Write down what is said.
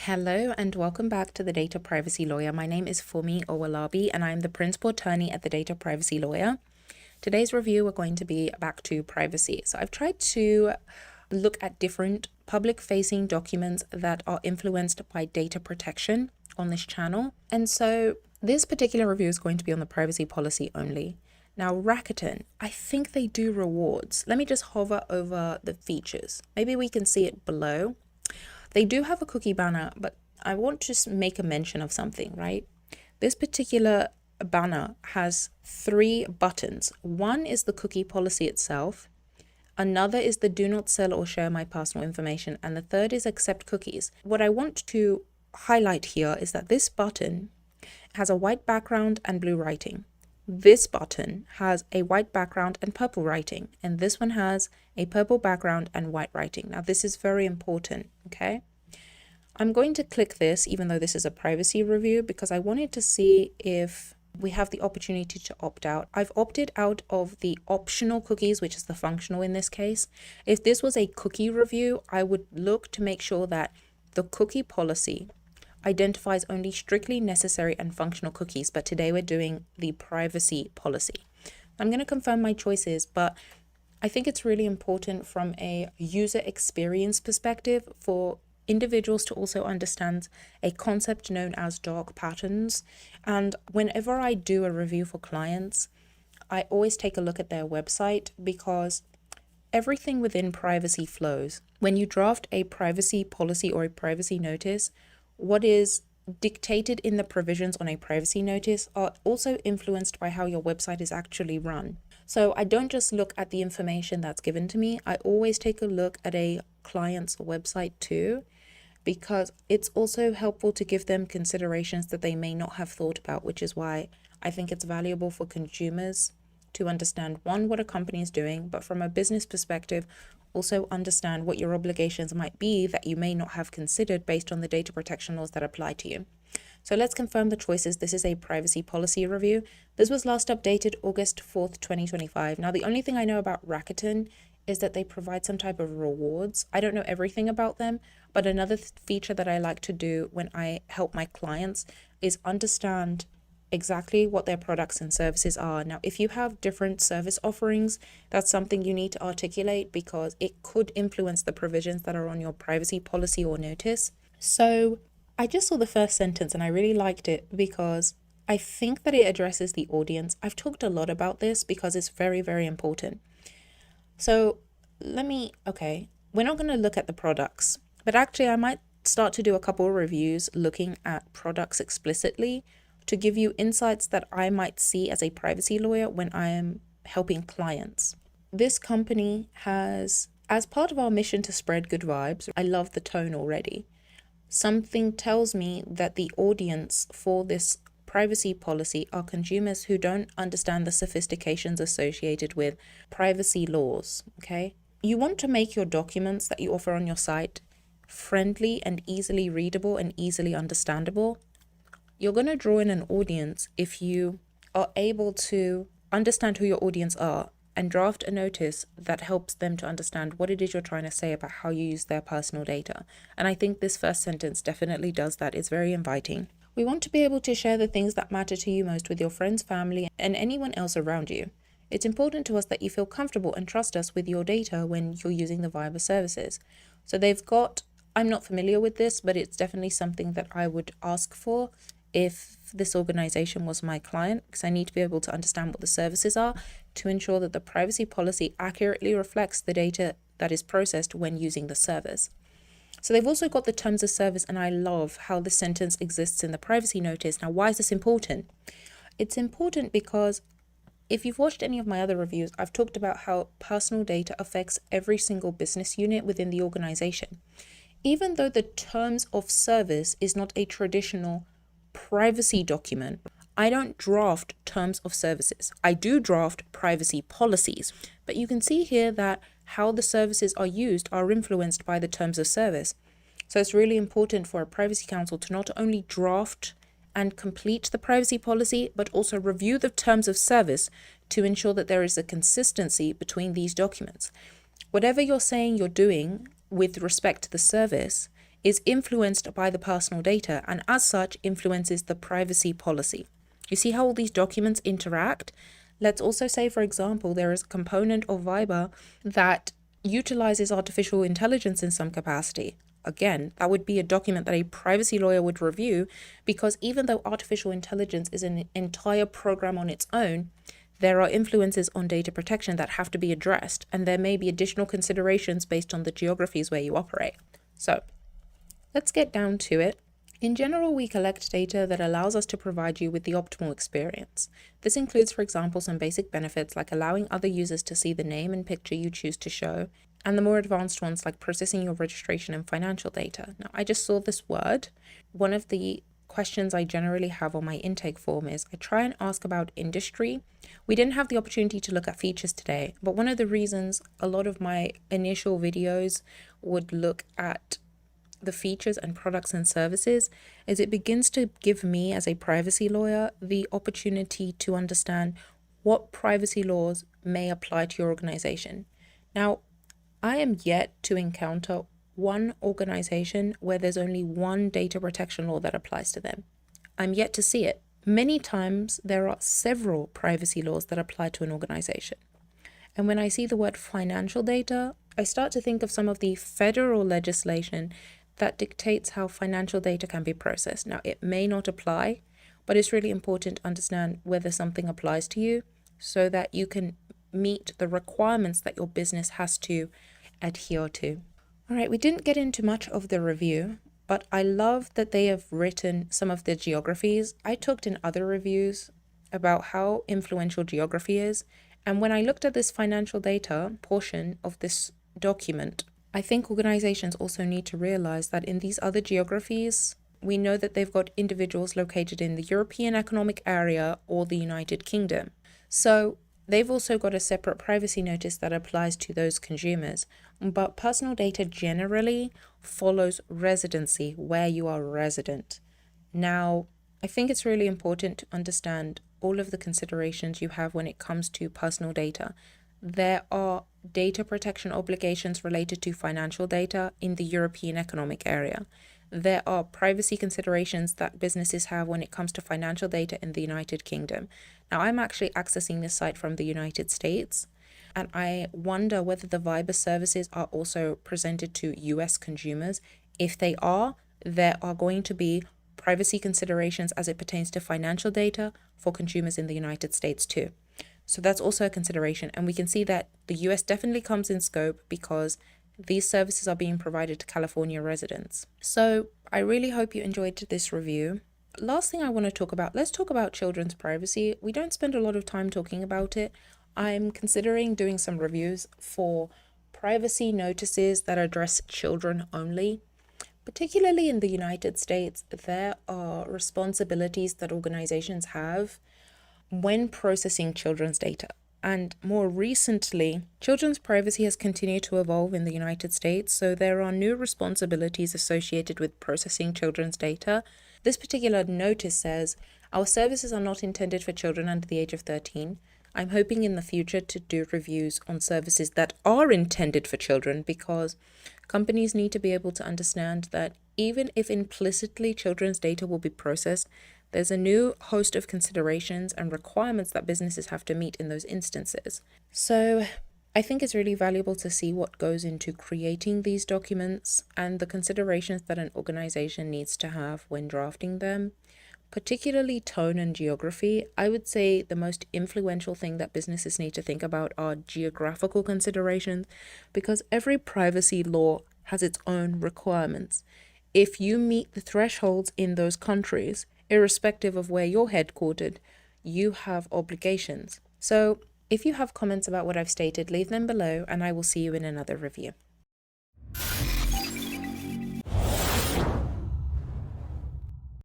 Hello and welcome back to the Data Privacy Lawyer. My name is Funmi Owolabi and I'm the principal attorney at the Data Privacy Lawyer. Today's review, we're going to be back to privacy. So I've tried to look at different public-facing documents that are influenced by data protection on this channel. And so this particular review is going to be on the privacy policy only. Now, Rakuten, I think they do rewards. Let me just hover over the features. Maybe we can see it below. They do have a cookie banner, but I want to make a mention of something, right? This particular banner has 3 buttons. One is the cookie policy itself. Another is the do not sell or share my personal information. And the third is accept cookies. What I want to highlight here is that this button has a white background and blue writing. This button has a white background and purple writing, and this one has a purple background and white writing. Now, this is very important, okay? I'm going to click this, even though this is a privacy review, because I wanted to see if we have the opportunity to opt out. I've opted out of the optional cookies, which is the functional in this case. If this was a cookie review, I would look to make sure that the cookie policy identifies only strictly necessary and functional cookies, but today we're doing the privacy policy. I'm going to confirm my choices, but I think it's really important from a user experience perspective for individuals to also understand a concept known as dark patterns. And whenever I do a review for clients, I always take a look at their website because everything within privacy flows. When you draft a privacy policy or a privacy notice, what is dictated in the provisions on a privacy notice are also influenced by how your website is actually run. So I don't just look at the information that's given to me. I always take a look at a client's website too, because it's also helpful to give them considerations that they may not have thought about, which is why I think it's valuable for consumers to understand, one, what a company is doing, but from a business perspective, also understand what your obligations might be that you may not have considered based on the data protection laws that apply to you. So let's confirm the choices. This is a privacy policy review. This was last updated August 4th, 2025. Now, the only thing I know about Rakuten is that they provide some type of rewards. I don't know everything about them, but another feature that I like to do when I help my clients is understand exactly what their products and services are. Now, if you have different service offerings, that's something you need to articulate because it could influence the provisions that are on your privacy policy or notice. So I just saw the first sentence and I really liked it because I think that it addresses the audience. I've talked a lot about this because it's very, very important. So we're not going to look at the products, but actually I might start to do a couple of reviews looking at products explicitly to give you insights that I might see as a privacy lawyer when I am helping clients. This company has, as part of our mission to spread good vibes, I love the tone already. Something tells me that the audience for this privacy policy are consumers who don't understand the sophistications associated with privacy laws, okay? You want to make your documents that you offer on your site friendly and easily readable and easily understandable. You're going to draw in an audience if you are able to understand who your audience are and draft a notice that helps them to understand what it is you're trying to say about how you use their personal data. And I think this first sentence definitely does that. It's very inviting. We want to be able to share the things that matter to you most with your friends, family, and anyone else around you. It's important to us that you feel comfortable and trust us with your data when you're using the Viber services. So they've got, I'm not familiar with this, but it's definitely something that I would ask for if this organization was my client, because I need to be able to understand what the services are to ensure that the privacy policy accurately reflects the data that is processed when using the service. So they've also got the terms of service, and I love how the sentence exists in the privacy notice. Now, why is this important? It's important because if you've watched any of my other reviews, I've talked about how personal data affects every single business unit within the organization. Even though the terms of service is not a traditional privacy document, I don't draft terms of services. I do draft privacy policies, but you can see here that how the services are used are influenced by the terms of service. So it's really important for a privacy counsel to not only draft and complete the privacy policy, but also review the terms of service to ensure that there is a consistency between these documents. Whatever you're saying you're doing with respect to the service, is influenced by the personal data and as such influences the privacy policy. You see how all these documents interact? Let's also say, for example, there is a component of Viber that utilizes artificial intelligence in some capacity. Again, that would be a document that a privacy lawyer would review, because even though artificial intelligence is an entire program on its own, there are influences on data protection that have to be addressed, and there may be additional considerations based on the geographies where you operate. So let's get down to it. In general, we collect data that allows us to provide you with the optimal experience. This includes, for example, some basic benefits like allowing other users to see the name and picture you choose to show, and the more advanced ones like processing your registration and financial data. Now, I just saw this word. One of the questions I generally have on my intake form is I try and ask about industry. We didn't have the opportunity to look at features today, but one of the reasons a lot of my initial videos would look at the features and products and services is it begins to give me as a privacy lawyer the opportunity to understand what privacy laws may apply to your organization. Now, I am yet to encounter one organization where there's only one data protection law that applies to them. I'm yet to see it. Many times there are several privacy laws that apply to an organization. And when I see the word financial data, I start to think of some of the federal legislation that dictates how financial data can be processed. Now, it may not apply, but it's really important to understand whether something applies to you so that you can meet the requirements that your business has to adhere to. All right, we didn't get into much of the review, but I love that they have written some of the geographies. I talked in other reviews about how influential geography is. And when I looked at this financial data portion of this document, I think organizations also need to realize that in these other geographies, we know that they've got individuals located in the European Economic Area or the United Kingdom. So they've also got a separate privacy notice that applies to those consumers. But personal data generally follows residency, where you are resident. Now, I think it's really important to understand all of the considerations you have when it comes to personal data. There are data protection obligations related to financial data in the European Economic Area. There are privacy considerations that businesses have when it comes to financial data in the United Kingdom. Now, I'm actually accessing this site from the United States, and I wonder whether the Viber services are also presented to US consumers. If they are, there are going to be privacy considerations as it pertains to financial data for consumers in the United States too. So that's also a consideration. And we can see that the US definitely comes in scope because these services are being provided to California residents. So I really hope you enjoyed this review. Last thing I want to talk about, let's talk about children's privacy. We don't spend a lot of time talking about it. I'm considering doing some reviews for privacy notices that address children only. Particularly in the United States, there are responsibilities that organizations have when processing children's data. And more recently, children's privacy has continued to evolve in the United States, so there are new responsibilities associated with processing children's data. This particular notice says, our services are not intended for children under the age of 13. I'm hoping in the future to do reviews on services that are intended for children, because companies need to be able to understand that even if implicitly children's data will be processed, there's a new host of considerations and requirements that businesses have to meet in those instances. So I think it's really valuable to see what goes into creating these documents and the considerations that an organization needs to have when drafting them. Particularly tone and geography, I would say the most influential thing that businesses need to think about are geographical considerations, because every privacy law has its own requirements. If you meet the thresholds in those countries, irrespective of where you're headquartered, you have obligations. So if you have comments about what I've stated, leave them below and I will see you in another review.